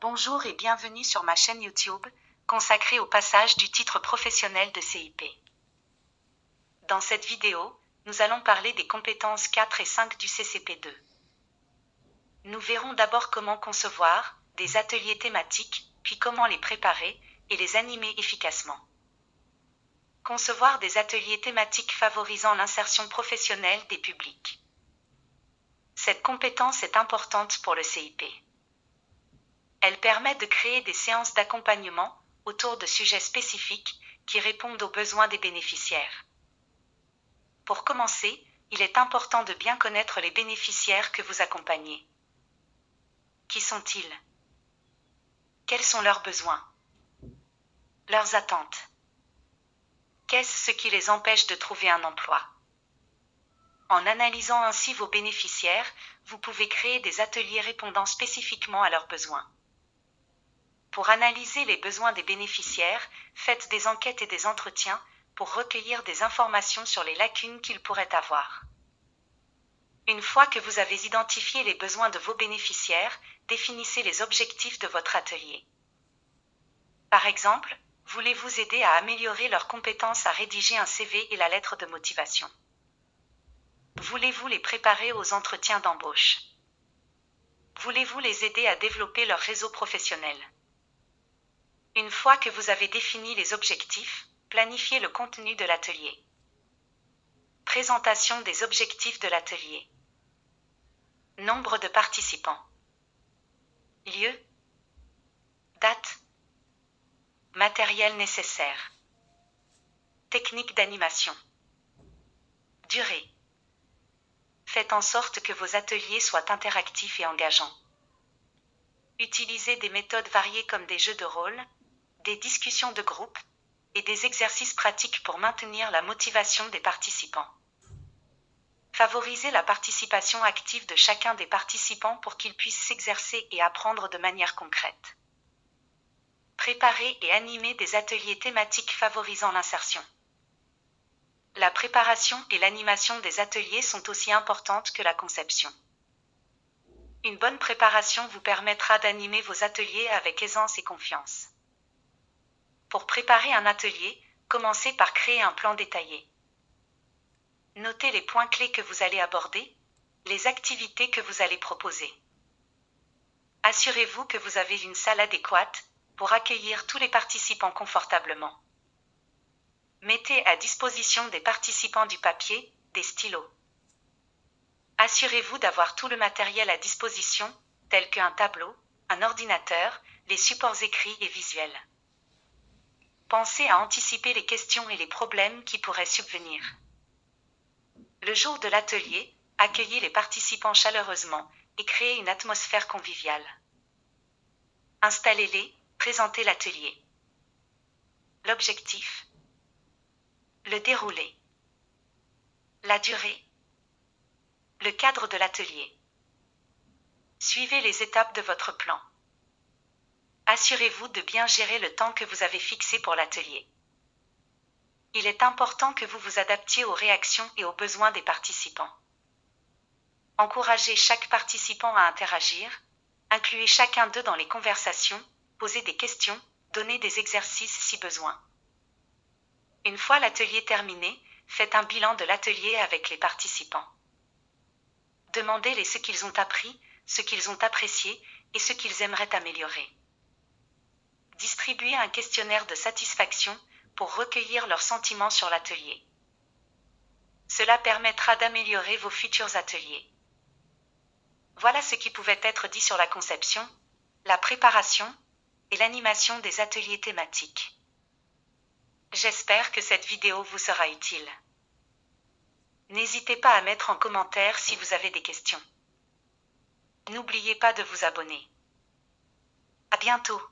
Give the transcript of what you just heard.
Bonjour et bienvenue sur ma chaîne YouTube, consacrée au passage du titre professionnel de CIP. Dans cette vidéo, nous allons parler des compétences 4 et 5 du CCP2. Nous verrons d'abord comment concevoir des ateliers thématiques, puis comment les préparer et les animer efficacement. Concevoir des ateliers thématiques favorisant l'insertion professionnelle des publics. Cette compétence est importante pour le CIP. Elle permet de créer des séances d'accompagnement autour de sujets spécifiques qui répondent aux besoins des bénéficiaires. Pour commencer, il est important de bien connaître les bénéficiaires que vous accompagnez. Qui sont-ils? Quels sont leurs besoins? Leurs attentes? Qu'est-ce ce qui les empêche de trouver un emploi? En analysant ainsi vos bénéficiaires, vous pouvez créer des ateliers répondant spécifiquement à leurs besoins. Pour analyser les besoins des bénéficiaires, faites des enquêtes et des entretiens pour recueillir des informations sur les lacunes qu'ils pourraient avoir. Une fois que vous avez identifié les besoins de vos bénéficiaires, définissez les objectifs de votre atelier. Par exemple, voulez-vous aider à améliorer leurs compétences à rédiger un CV et la lettre de motivation? Voulez-vous les préparer aux entretiens d'embauche? Voulez-vous les aider à développer leur réseau professionnel? Une fois que vous avez défini les objectifs, planifiez le contenu de l'atelier. Présentation des objectifs de l'atelier. Nombre de participants. Lieu. Date. Matériel nécessaire. Technique d'animation. Durée. Faites en sorte que vos ateliers soient interactifs et engageants. Utilisez des méthodes variées comme des jeux de rôle, des discussions de groupe et des exercices pratiques pour maintenir la motivation des participants. Favorisez la participation active de chacun des participants pour qu'ils puissent s'exercer et apprendre de manière concrète. Préparez et animez des ateliers thématiques favorisant l'insertion. La préparation et l'animation des ateliers sont aussi importantes que la conception. Une bonne préparation vous permettra d'animer vos ateliers avec aisance et confiance. Pour préparer un atelier, commencez par créer un plan détaillé. Notez les points clés que vous allez aborder, les activités que vous allez proposer. Assurez-vous que vous avez une salle adéquate pour accueillir tous les participants confortablement. Mettez à disposition des participants du papier, des stylos. Assurez-vous d'avoir tout le matériel à disposition, tel qu'un tableau, un ordinateur, les supports écrits et visuels. Pensez à anticiper les questions et les problèmes qui pourraient subvenir. Le jour de l'atelier, accueillez les participants chaleureusement et créez une atmosphère conviviale. Installez-les, présentez l'atelier. L'objectif. Le déroulé. La durée. Le cadre de l'atelier. Suivez les étapes de votre plan. Assurez-vous de bien gérer le temps que vous avez fixé pour l'atelier. Il est important que vous vous adaptiez aux réactions et aux besoins des participants. Encouragez chaque participant à interagir, incluez chacun d'eux dans les conversations, posez des questions, donnez des exercices si besoin. Une fois l'atelier terminé, faites un bilan de l'atelier avec les participants. Demandez-les ce qu'ils ont appris, ce qu'ils ont apprécié et ce qu'ils aimeraient améliorer. Distribuez un questionnaire de satisfaction pour recueillir leurs sentiments sur l'atelier. Cela permettra d'améliorer vos futurs ateliers. Voilà ce qui pouvait être dit sur la conception, la préparation et l'animation des ateliers thématiques. J'espère que cette vidéo vous sera utile. N'hésitez pas à mettre en commentaire si vous avez des questions. N'oubliez pas de vous abonner. À bientôt.